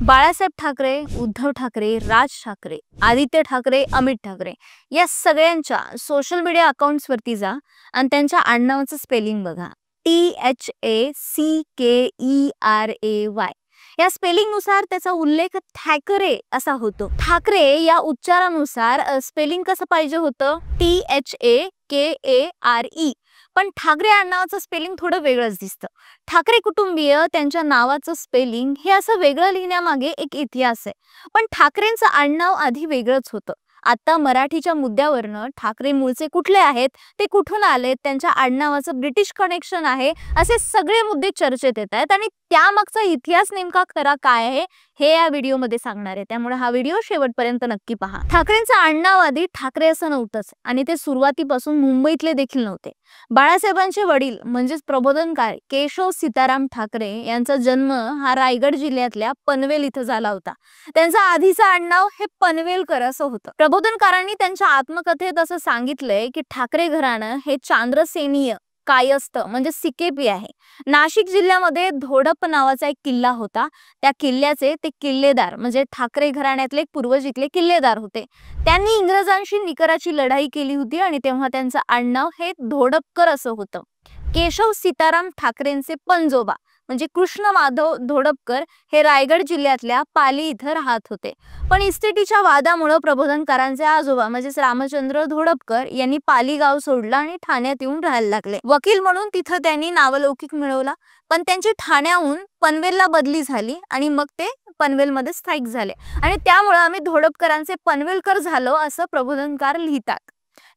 बाळासाहेब ठाकरे, उद्धव ठाकरे, राज ठाकरे, आदित्य ठाकरे, अमित ठाकरे या सगळ्यांच्या social media accounts वरती जा आणि त्यांच्या आडनावाचं स्पेलिंग बघा. THACKERAY या स्पेलिंग नुसार त्याचा उल्लेख ठाकरे असा होतो. ठाकरे या उच्चारानुसार स्पेलिंग कसं पाहिजे होतं? THAKARE. पण ठाकरे आडनावाचं स्पेलिंग थोडं वेगळंच दिसतं. ठाकरे कुटुंबीय त्यांच्या नावाचं स्पेलिंग हे असं वेगळं लिहिण्यामागे एक इतिहास आहे. पण ठाकरेंचं आडनाव आधी वेगळंच होतं. आता मराठीच्या मुद्द्यावरनं ठाकरे मूळचे कुठले आहेत, ते कुठून आलेत, त्यांच्या आडनावाचं ब्रिटिश कनेक्शन आहे, असे सगळे मुद्दे चर्चेत येत आहेत आणि त्यामागचा इतिहास नेमका खरा काय आहे हे या व्हिडिओमध्ये सांगणार आहे. त्यामुळे हा व्हिडिओ शेवटपर्यंत नक्की पहा. ठाकरेंचं आडनाव आधी ठाकरे असं नव्हतंच आणि ते सुरुवातीपासून मुंबईतले देखील नव्हते. बाळासाहेबांचे वडील म्हणजेच प्रबोधनकार केशव सीताराम ठाकरे यांचा जन्म हा रायगड जिल्ह्यातल्या पनवेल इथं झाला होता. त्यांचं आधीचं आडनाव हे पनवेलकर असं होतं. प्रबोधनकारांनी त्यांच्या आत्मकथेत असं सांगितलंय की ठाकरे घराणं हे चांद्रसेनीय कायस्थ म्हणजे सिकेपी आहे. नाशिक जिल्ह्यामध्ये धोडप नावाचा एक किल्ला होता. त्या किल्ल्याचे ते किल्लेदार म्हणजे ठाकरे घराण्यातले पूर्वज इथले किल्लेदार होते. त्यांनी इंग्रजांशी निकराची लढाई केली होती आणि तेव्हा त्यांचं आडनाव हे धोडपकर असं होतं. केशव सीताराम ठाकरेंचे पंजोबा म्हणजे कृष्ण माधव धोडपकर हे रायगड जिल्ह्यातल्या पाली इथं राहत होते. पण इस्टेटीच्या वादामुळे प्रबोधनकारांचे आजोबा म्हणजेच रामचंद्र धोडपकर यांनी पाली गाव सोडलं आणि ठाण्यात येऊन राहायला लागले. वकील म्हणून तिथं त्यांनी नावलौकिक मिळवला. पण त्यांची ठाण्याहून पनवेलला बदली झाली आणि मग ते पनवेलमध्ये स्थायिक झाले आणि त्यामुळे आम्ही धोडपकरांचे पनवेलकर झालो असं प्रबोधनकार लिहितात.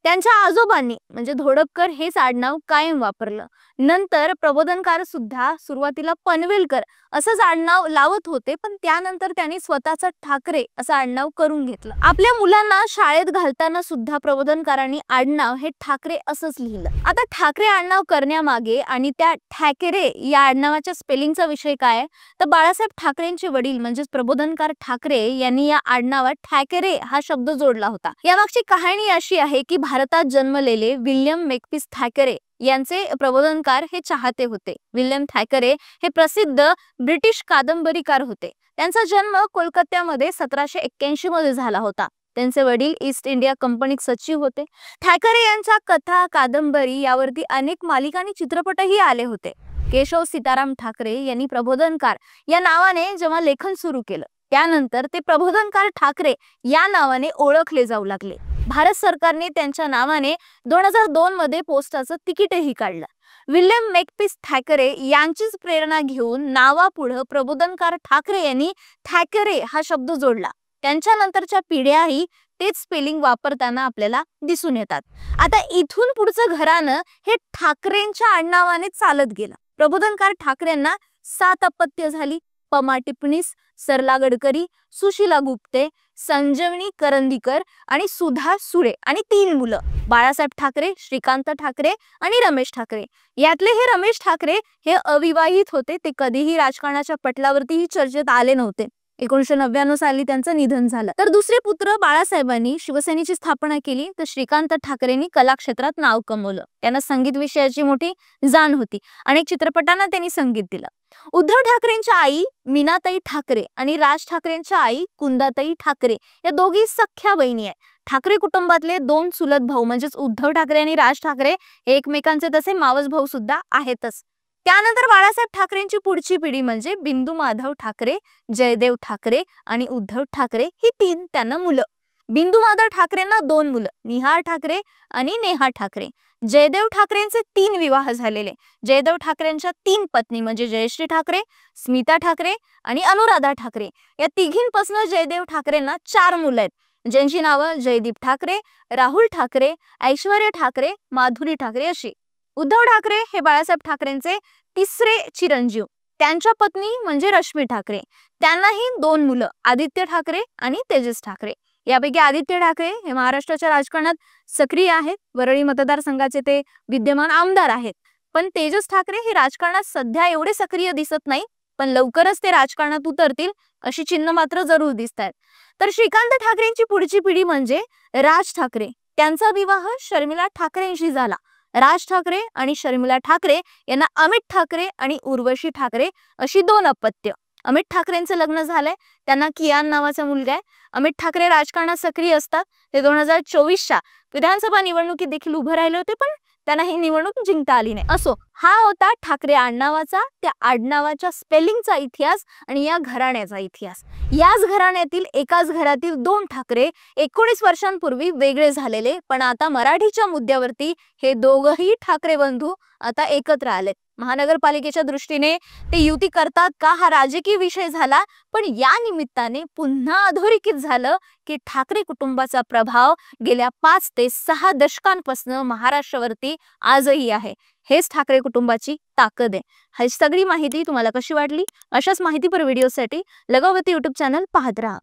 त्यांच्या आजोबांनी म्हणजे धोडपकर हेच आडनाव कायम वापरलं. नंतर प्रबोधनकार सुद्धा सुरुवातीला पनवेलकर असंच आडनाव लावत होते, पण त्यानंतर त्यांनी स्वतःचं ठाकरे असं आडनाव करून घेतलं. आपल्या मुलांना शाळेत घालताना सुद्धा प्रबोधनकारांनी आडनाव हे ठाकरे असंच लिहिलं. आता ठाकरे आडनाव करण्यामागे आणि त्या ठाकरे या आडनावाच्या स्पेलिंगचा विषय काय तर बाळासाहेब ठाकरेंचे वडील म्हणजेच प्रबोधनकार ठाकरे यांनी या आडनावात ठाकरे हा शब्द जोडला होता. यामागची कहाणी अशी आहे की भारतात जन्मलेले विल्यम मेकपीस ठाकरे यांचे प्रबोधनकार हे चाहते होते. विल्यम ठाकरे हे प्रसिद्ध ब्रिटिश कादंबरीकार होते. त्यांचा जन्म कोलकात्यामध्ये 1781 मध्ये झाला होता. त्यांचे वडील ईस्ट इंडिया कंपनीत सचिव होते. ठाकरे यांच्या कथा कादंबरी यावरती अनेक मालिका आणि चित्रपटही आले होते. केशव सीताराम ठाकरे यांनी प्रबोधनकार या नावाने जेव्हा लेखन सुरू केलं त्यानंतर ते प्रबोधनकार ठाकरे या नावाने ओळखले जाऊ लागले. भारत सरकारने त्यांच्या नावाने 2002 मध्ये पोस्टाचं तिकीटही काढलं. विल्यम मेकपीस ठाकरे यांचीच प्रेरणा घेऊन नावापुढे प्रबोधनकार ठाकरे यांनी ठाकरे हा शब्द जोडला. त्यांच्या नंतरच्या पिढ्याही तेच स्पेलिंग वापरताना आपल्याला दिसून येतात. आता इथून पुढचं घराणं हे ठाकरेंच्या आडनावाने चालत गेलं. प्रबोधनकार ठाकरेंना 7 अपत्य झाली. पमा टिपणीस, सरला गडकरी, सुशीला गुप्ते, संजीवनी करंदीकर आणि सुधा सुळे आणि 3 मुलं बाळासाहेब ठाकरे, श्रीकांत ठाकरे आणि रमेश ठाकरे. यातले हे रमेश ठाकरे हे अविवाहित होते. ते कधीही राजकारणाच्या पटलावरतीही चर्चेत आले नव्हते. 1999 साली त्यांचं निधन झालं. तर दुसरे पुत्र बाळासाहेबांनी शिवसेनेची स्थापना केली तर श्रीकांत ठाकरेंनी कला क्षेत्रात नाव कमवलं. त्यांना संगीत विषयाची मोठी जाण होती. अनेक चित्रपटांना त्यांनी संगीत दिलं. उद्धव ठाकरेंच्या आई मीनाताई ठाकरे आणि राज ठाकरेंच्या आई कुंदाताई ठाकरे या दोघी सख्या बहिणी आहेत. ठाकरे कुटुंबातले 2 चुलत भाऊ म्हणजेच उद्धव ठाकरे आणि राज ठाकरे हे एकमेकांचे तसे मावस भाऊ सुद्धा आहेतच. त्यानंतर बाळासाहेब ठाकरेंची पुढची पिढी म्हणजे बिंदू माधव ठाकरे, जयदेव ठाकरे आणि उद्धव ठाकरे ही 3 त्यांना मुलं. बिंदू माधव ठाकरेंना 2 मुलं निहार ठाकरे आणि नेहा ठाकरे. जयदेव ठाकरेंचे 3 विवाह झालेले. जयदेव ठाकरेंच्या 3 पत्नी म्हणजे जयश्री ठाकरे, स्मिता ठाकरे आणि अनुराधा ठाकरे या तिघींपासून जयदेव ठाकरेंना 4 मुलं आहेत ज्यांची नावं जयदीप ठाकरे, राहुल ठाकरे, ऐश्वर्या ठाकरे, माधुरी ठाकरे अशी. उद्धव ठाकरे हे बाळासाहेब ठाकरेंचे 3रे चिरंजीव. त्यांच्या पत्नी म्हणजे रश्मी ठाकरे. त्यांनाही 2 मुलं आदित्य ठाकरे आणि तेजस ठाकरे. यापैकी आदित्य ठाकरे हे महाराष्ट्राच्या राजकारणात सक्रिय आहेत. वरळी मतदारसंघाचे ते विद्यमान आमदार आहेत. पण तेजस ठाकरे हे राजकारणात सध्या एवढे सक्रिय दिसत नाही, पण लवकरच ते राजकारणात उतरतील अशी चिन्ह मात्र जरूर दिसतात. तर श्रीकांत ठाकरेंची पुढची पिढी म्हणजे राज ठाकरे. त्यांचा विवाह शर्मिला ठाकरेंशी झाला. राज ठाकरे आणि शर्मिला ठाकरे यांना अमित ठाकरे आणि उर्वशी ठाकरे अशी 2 अपत्य. अमित ठाकरेंचं लग्न झालंय, त्यांना कियान नावाचा मुलगा आहे. अमित ठाकरे राजकारणात सक्रिय असतात. ते 2024च्या विधानसभा निवडणुकीत देखील उभे राहिले होते, पण त्यांना ही निवडणूक जिंकता आली नाही. असो, हा होता ठाकरे आडनावाचा, त्या आडनावाच्या स्पेलिंगचा इतिहास आणि या घराण्याचा इतिहास. याच घराण्यातील एकाच घरातील 2 ठाकरे 19 वर्षांपूर्वी वेगळे झालेले, पण आता मराठीच्या मुद्द्यावरती हे दोघही ठाकरे बंधू आता एकत्र आलेत. महानगरपालिकेच्या दृष्टीने ते युती करतात का हा राजकीय विषय झाला, पण या निमित्ताने पुन्हा अधोरेखित झालं की ठाकरे कुटुंबाचा प्रभाव गेल्या 5 ते 6 दशकांपासून महाराष्ट्रावरती आजही आहे. हेच ठाकरे कुटुंबाची ताकद आहे. ही सगळी माहिती तुम्हाला कशी वाटली? अशाच माहितीपर व्हिडिओसाठी लगावती YouTube चॅनल पाहत राहा.